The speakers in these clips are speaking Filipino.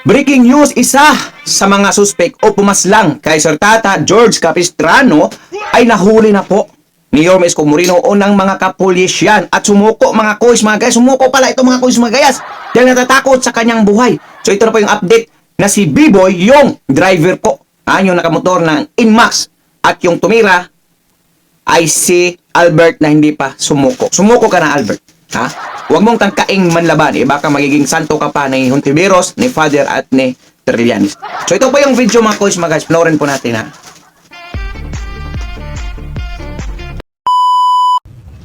Breaking news, isa sa mga suspek o pumaslang kay Sir Tata George Capistrano ay nahuli na po ni Yorme Isko Moreno o ng mga kapulisyan at sumuko mga kois mga guys. Sumuko pala ito mga kois mga guys dahil natatakot sa kanyang buhay. So ito na po yung update na si B-Boy yung driver po. Yung nakamotor ng Inmax at yung tumira ay si Albert na hindi pa sumuko. Sumuko ka na Albert. Huwag mong tangkaing manlaban. Baka magiging santo ka pa ni Hontiveros, ni Father at ni Trillanes. So ito po yung video mga kois mga guys. Panoorin po natin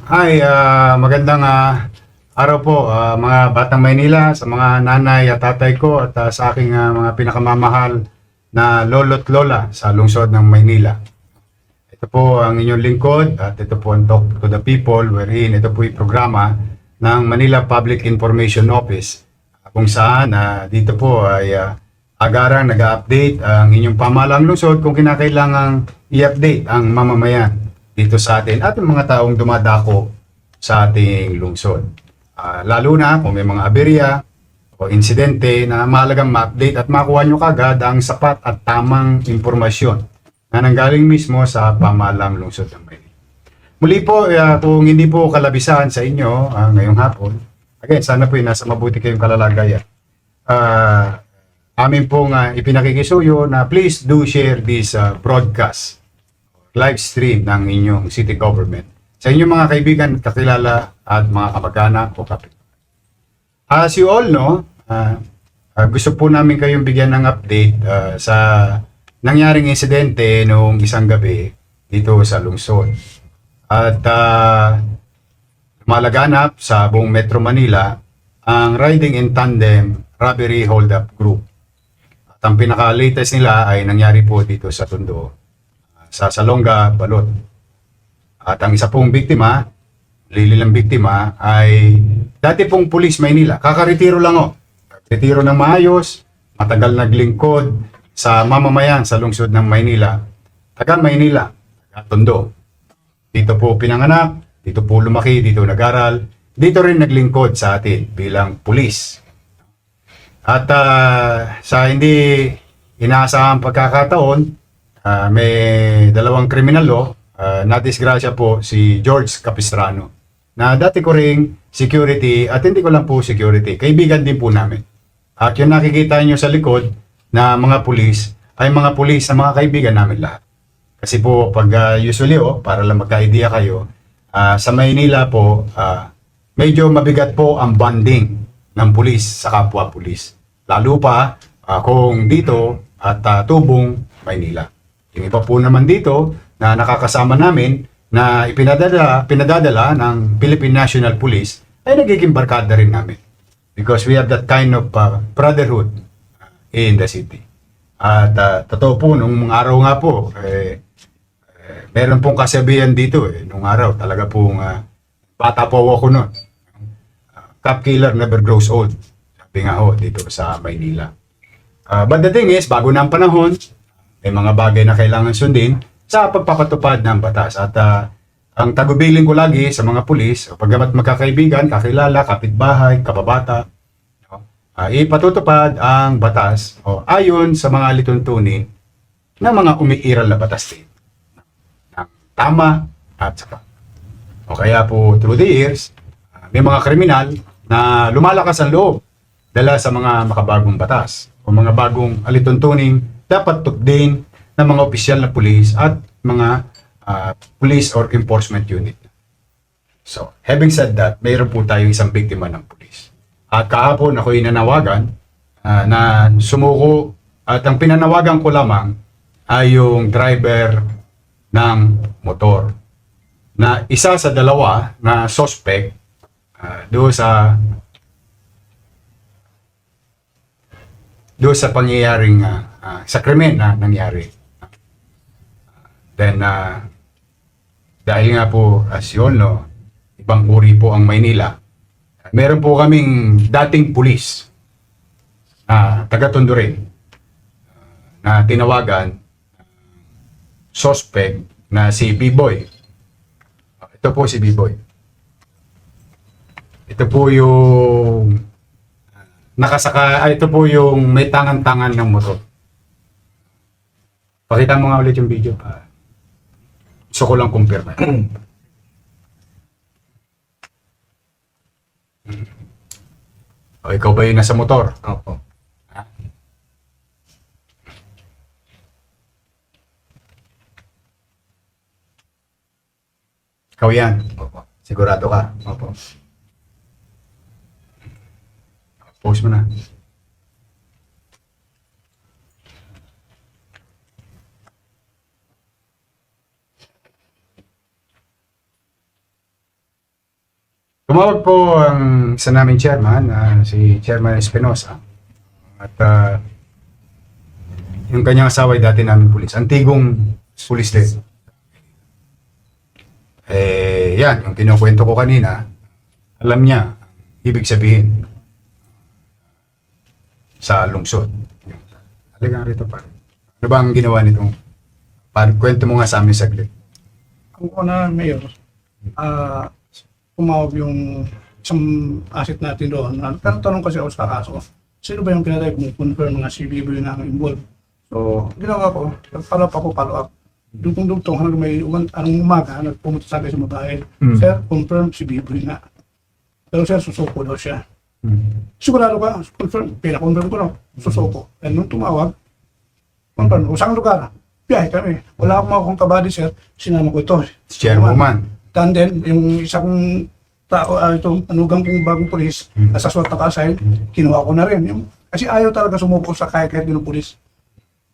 Hi, magandang araw po mga Batang Maynila, sa mga nanay at tatay ko at sa aking mga pinakamamahal na lolo't lola sa lungsod ng Maynila. Ito po ang inyong lingkod at ito po ang Talk to the People wherein ito po yung programa ng Manila Public Information Office kung saan dito po ay agarang nag-update ang inyong pamahalaang lungsod kung kinakailangang i-update ang mamamayan dito sa atin at ang mga taong dumadako sa ating lungsod. Lalo na kung may mga aberya o insidente na mahalagang ma-update at makuha nyo kagad ang sapat at tamang impormasyon na nanggaling mismo sa pamahalaang lungsod ng Maynila. Muli po, kung hindi po kalabisan sa inyo ngayong hapon, again, sana po nasa mabuti kayong kalalagayan. Amin pong ipinakikisuyo na please do share this broadcast, live stream ng inyong city government sa inyong mga kaibigan, kakilala at mga kamag-anak o kapitbahay. As you all know, gusto po namin kayong bigyan ng update sa nangyaring insidente noong isang gabi dito sa lungsod. At lumalaganap sa buong Metro Manila ang Riding in Tandem Robbery Hold-up Group. At ang pinaka-latest nila ay nangyari po dito sa Tondo, sa Salonga, Balot. At ang isa pong biktima, lililang biktima, ay dati pong pulis Maynila. Kakaretiro lang Retiro ng maayos, matagal naglingkod sa mamamayan sa lungsod ng Maynila. Taga Maynila, taga Tondo. Dito po pinanganak, dito po lumaki, dito nag-aral, dito rin naglingkod sa atin bilang pulis. At sa hindi inaasahang pagkakataon, may dalawang kriminal nadisgrasya po si George Capistrano na dati ko ring security at hindi ko lang po security, kaibigan din po namin. At yung nakikita nyo sa likod na mga pulis ay mga pulis na mga kaibigan namin lahat. Kasi po pag usually para lang magka-idea kayo, sa Maynila po medyo mabigat po ang bonding ng pulis sa kapwa pulis. Lalo pa kung dito at tubong Maynila. Yung iba po naman dito na nakakasama namin na pinadadala ng Philippine National Police ay nagiging barkada rin namin. Because we have that kind of brotherhood in the city. At totoo po, nung araw nga po, meron pong kasabihan dito nung araw, talaga pong bata po ako noon. Cop killer never grows old. Sabi nga dito sa Maynila. But the thing is, bago na ang panahon, may mga bagay na kailangan sundin sa pagpapatupad ng batas. At ang tagubilin ko lagi sa mga pulis, paggamat magkakaibigan, kakilala, kapitbahay, kababata, ipatutupad ang batas ayon sa mga lituntunin ng mga umiiral na batas din. Tama at sapat. O kaya po through the years, may mga kriminal na lumalakas ang loob dala sa mga makabagong batas o mga bagong alituntuning dapat tupdin ng mga opisyal na pulis at mga police or enforcement unit. So, having said that, mayroon po tayong isang biktima ng pulis. At kahapon ako'y nanawagan na sumuko at ang pinanawagan ko lamang ay yung driver ng motor na isa sa dalawa na suspect doon sa pangyayaring sa krimen na nangyari. Then dahil nga po as you all know, ibang uri po ang Maynila, meron po kaming dating pulis na taga Tondo rin na tinawagan suspect na si B-Boy. Ito po si B-Boy. Ito po yung nakasaka, ito po yung may tangan-tangan ng motor. Pakita mo nga ulit yung video. Gusto ko lang kumpirma. O, ikaw ba yung nasa motor? Opo. Ikaw yan. Opo. Sigurado ka. Opo. Post mo na. Tumawag po ang isa naming chairman, si Chairman Espinosa. At yung kanyang asawa ay dati namin pulis. Antigong pulis din. Yan, yung kinukwento ko kanina, alam niya, ibig sabihin, sa lungsod. Halika rito pa. Ano ba ang ginawa nitong? Kwento mo nga sa amin saglit. Ang una, Mayor, tumawag yung isang asset natin doon. Tanong kasi ako sa kaso, sino ba yung pinatay kung confirm nga si Bibo yung involved? So, ginawa ko, follow up. Dugtong hanggang may anong umaga, nagpumunta sa akin sa babae. Sir, confirm si Bibo nga. Pero sir, susuko daw siya. Sigurado ka, confirm, pina-confirm ko na, susuko. And nung tumawag, confirm, kung saan lugar, biyahe kami. Wala akong mga kabady, sir, sinama ko ito. Chairwoman. And then, yung isang tao, itong anugang kong bagong polis, sa SWAT naka-assign, kinuha ko na rin. Kasi ayaw talaga sumuko sa kahit ng polis.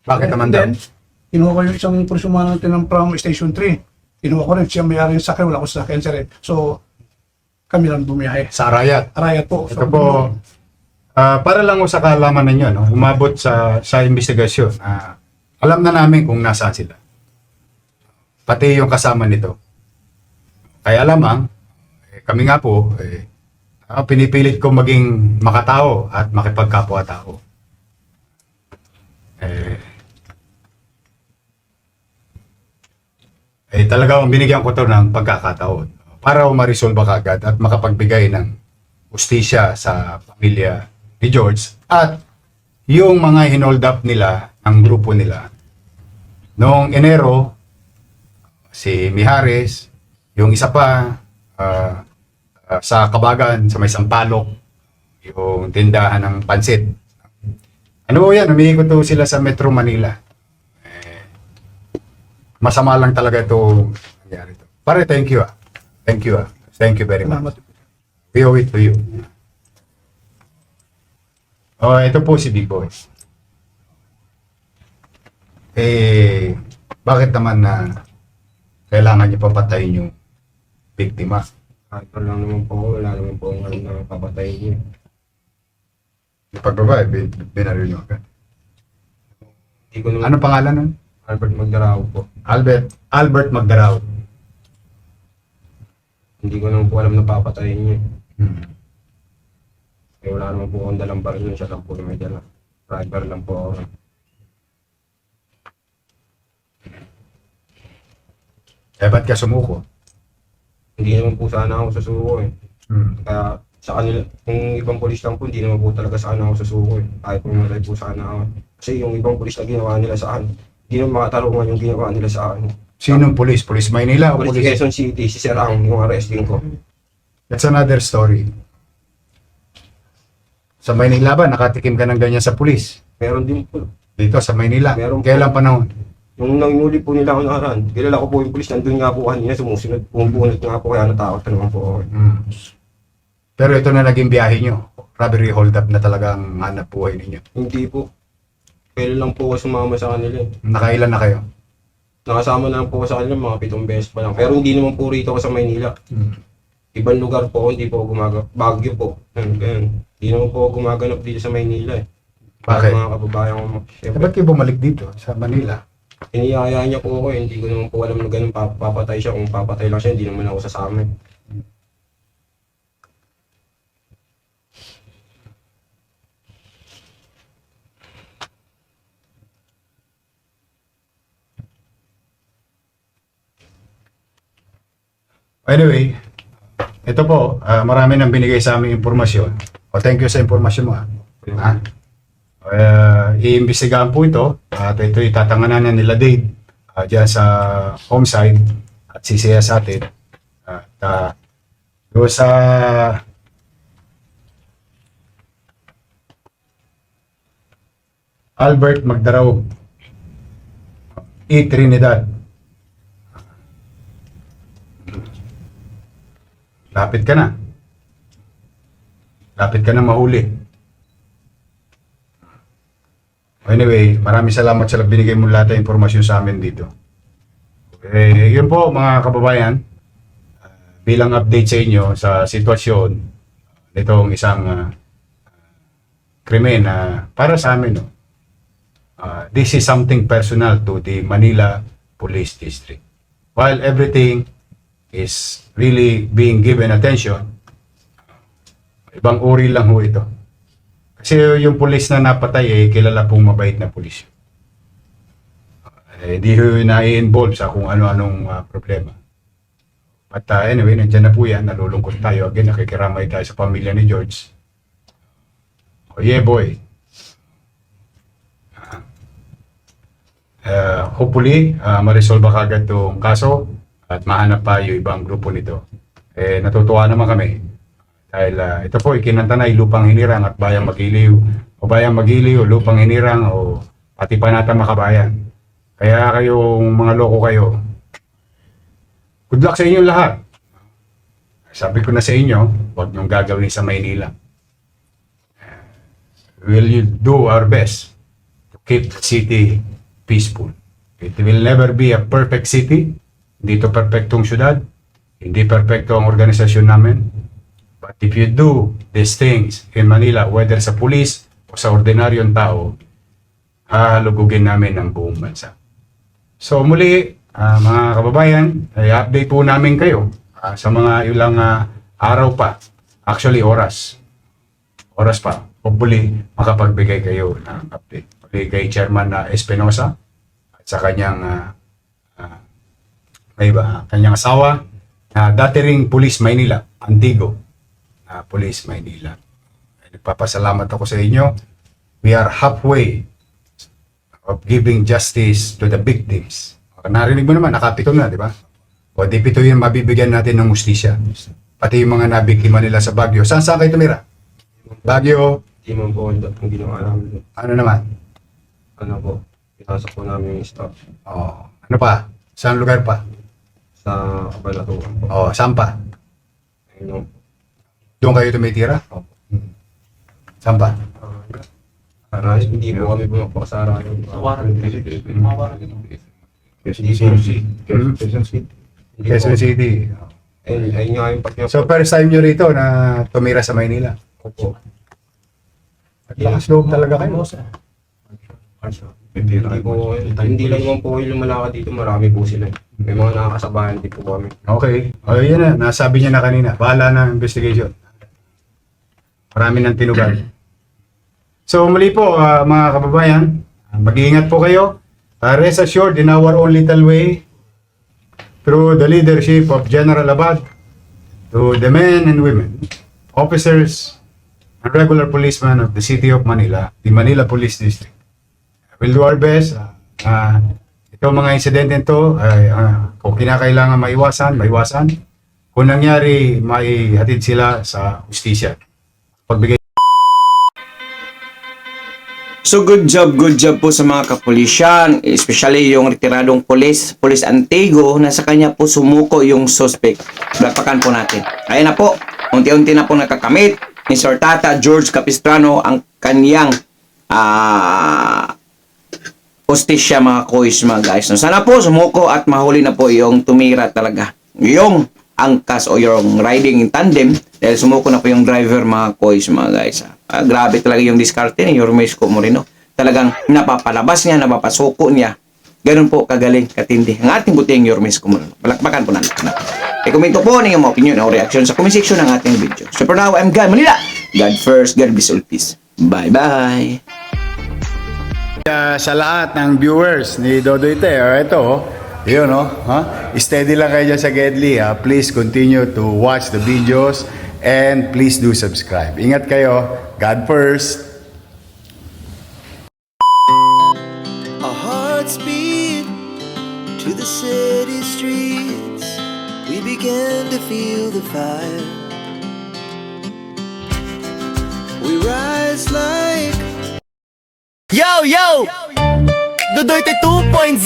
Bakit naman daw? Then, kinuha ko yung isang polis umano natin from Station 3. Kinuha ko rin, siya may-ari ng sakyan, wala ko sa sakyan, sir. So, kami lang bumiyahe. Sa Arayat. Arayat po. Ito po, para lang sa kaalaman ninyo, no, umabot sa investigasyon, alam na namin kung nasaan sila. Pati yung kasama nito. Kaya lamang, kami nga po, pinipilit ko maging makatao at makipagkapwa-tao. Talagang binigyan ko to ng pagkakataon para ma-resolve agad at makapagbigay ng ustisya sa pamilya ni George at yung mga hinold up nila, ang grupo nila. Noong Enero, si Mijares, yung isa pa sa Kabagan, sa may Sampaloc, yung tindahan ng pansit. Ano po yan, umiikot to sila sa Metro Manila. Masama lang talaga ito nangyari to. Pare, thank you. Thank you. Thank you very much. Salamat. We owe it to you. Oh, ito po si Big Boy. Bakit naman na kailangan niyo papatayin yung biktima? Ito lang naman po, wala naman po ang alam na papatayin niya. Yung pagbaba, binaril niyo agad. Hindi ko naman, Ano pangalan nun? Albert Magdarao po. Albert Magdarao. Hindi ko naman po alam na papatayin niya. Eh, wala naman po akong dalang baril, siya lang po na may dala. Driver lang po ako. Ba't ka sumuko? Hindi naman po sana ako susuko eh. Kaya sa kanila, kung ibang polis lang po, hindi naman po talaga sana ako susuko eh. Kahit pumatay po sana ako. Kasi yung ibang polis na ginawa nila sa akin, hindi naman makatarungan yung ginawa nila sa akin. Sinong police? Police Maynila o Police police? Quezon City, si Sir Ang, yung arresting ko. That's another story. Sa Maynila ba, nakatikim ka ng ganyan sa police? Meron din po. Dito sa Maynila? Meron po. Kailan panahon? Nung nanginguli po nila ako nakaraan, kilala ko po yung polis, nandun nga po kanina, sumusunod, pumubunot nga po, kaya natakot na naman po ako. Pero ito na naging biyahe nyo. Robbery hold up na talagang hanap buhay ninyo. Hindi po. Kailan lang po ako sumama sa kanila eh. Nakailan na kayo? Nakasama na lang po ako sa kanila, mga 7 beses pa lang. Pero hindi naman po rito ako sa Maynila. Ibang lugar po ako, hindi po ako gumaganap. Baguio po. Ganyan. Hindi naman po ako gumaganap dito sa Maynila eh. Bakit? Mga kababayan ko, siyempre, Ba't kayo bumalik dito sa Manila? iniyaya niya po ako eh. Hindi ko naman po alam na ganun papatay siya. Kung papatay lang siya, hindi naman ako sasama eh. Anyway, ito po, marami nang binigay sa aming impormasyon. O thank you sa impormasyon mo. Ha? Iimbestigahan po ito at ito itatanganan na nila Dave dyan sa homeside at sisiya sa atin. At doon sa Albert Magdarao, Trinidad. Lapit ka na. Lapit ka na mahuli. Anyway, maraming salamat sa binigay mo lahat ng impormasyon sa amin dito. Yun po mga kababayan, bilang update sa inyo sa sitwasyon nitong isang krimen na para sa amin, no? This is something personal to the Manila Police District. While everything is really being given attention, ibang uri lang ho ito. Kasi yung pulis na napatay kilala pong mabait na pulis. Hindi ho na-involve sa kung ano-anong problema. But anyway, nandiyan na po yan, nalulungkot tayo. Again, nakikiramay tayo sa pamilya ni George. Oh yeah boy. Hopefully, ma-resolve kagad itong kaso at mahanap pa yung ibang grupo nito. Natutuwa naman kami dahil ito po ikinantanay lupang hinirang at bayang magiliw o bayang magiliw, lupang hinirang o pati panata makabayan. Kaya kayong mga loko kayo, good luck sa inyo lahat. Sabi ko na sa inyo, huwag niyong gagawin sa Maynila. Will you do our best to keep the city peaceful. It will never be a perfect city. Hindi ito perfectong syudad. Hindi perfecto ang organisasyon namin. But if you do these things in Manila, whether sa pulis o sa ordinaryong tao, hahalugugin namin ang buong bansa. So muli, mga kababayan, i-update po namin kayo sa mga ilang araw pa. Actually, oras. Oras pa. Hopefully, makapagbigay kayo ng update. Kay Chairman Espinosa at sa kanyang kanyang asawa na dati ring Police Maynila, Antigo Police Maynila. Nagpapasalamat ako sa inyo. We are halfway of giving justice to the victims. Narinig mo naman, nakapito na, di ba? O di pito yung mabibigyan natin ng justisya. Pati yung mga nabiktima nila sa Baguio. Saan kayo tumira? Baguio. Di man po ang ginawa namin. Ano naman? Ano po, pinasok po namin yung staff Oh, ano pa? Saan lugar pa? sa Kabalatuan po. Oh, saan pa? Ayun yung, Doon kayo tumitira? Saan pa? hindi po kami bumapakasara yung Quezon City. ayun nga yung pati So first time nyo rito na tumira sa Maynila? po. At lakas loob talaga kayo. Hindi lang naman po yung lumalakad dito, marami po sila. May mga nakakasabahan din po kami. Okay. O yun na, nasabi niya na kanina. Bahala na ang investigation. Marami ng tinugan. So muli po mga kababayan, mag-iingat po kayo. Rest assured in our own little way, through the leadership of General Abad, to the men and women, officers, and regular policemen of the City of Manila, the Manila Police District. We'll do our best. Itong mga insidente ito, kung kinakailangan maiwasan. Kung nangyari, maihatid sila sa justisya. Pagbigay. So good job po sa mga kapulisyan, especially yung retiradong Police Antigo na sa kanya po sumuko yung suspect. Palakpakan po natin. Ayan na po, unti-unti na po nakakamit ni Sir Tata George Capistrano ang kanyang hustisya mga kois mga guys. No, sana po sumuko at mahuli na po yung tumira talaga. Yung angkas o yung riding in tandem dahil sumuko na po yung driver mga kois mga guys. Grabe talaga yung diskarte ni Yorme Isko Moreno. Talagang napapalabas niya, napapasuko niya. Ganun po kagaling, katindi. Ang ating buting Yorme Isko Moreno. Palakpakan po natin. I-komento po ninyo mga opinion o reaction sa comment section ng ating video. So for now, I'm God Manila. God first, God bless all peace. Bye-bye. Sa lahat ng viewers ni Dodoy Te, ito, yun, steady lang kayo dyan sa Gedli. Please continue to watch the videos and please do subscribe. Ingat kayo. God first. Godspeed to the city streets. We began to feel the fire. We rise like Yo, yo! Dudoy 2.0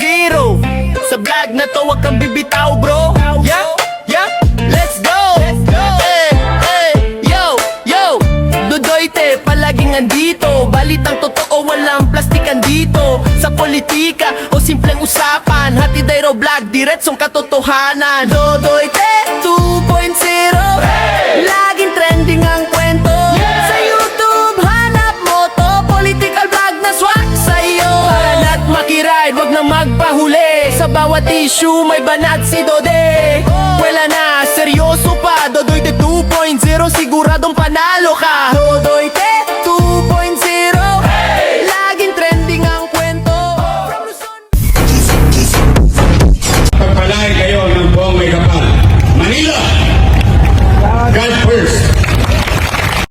Sa vlog na to, wag kang bibitaw, bro. Yeah, yeah, let's go! Hey, hey, yo, yo! Dudoy palaging andito. Balitang totoo, walang plastikan dito. Sa politika o simpleng usapan, hatid ay raw vlog, diretsong katotohanan. Dudoy 2.0 Laging trending ang kwento. Sa YouTube, hanap mo to. Political vlog na swak sa'yo. Banat makiride, wag na magpahuli. Sa bawat issue, may banat si Dode. Wala na, seryoso pa. Dodoy 2.0, siguradong panalo ka. Dodoy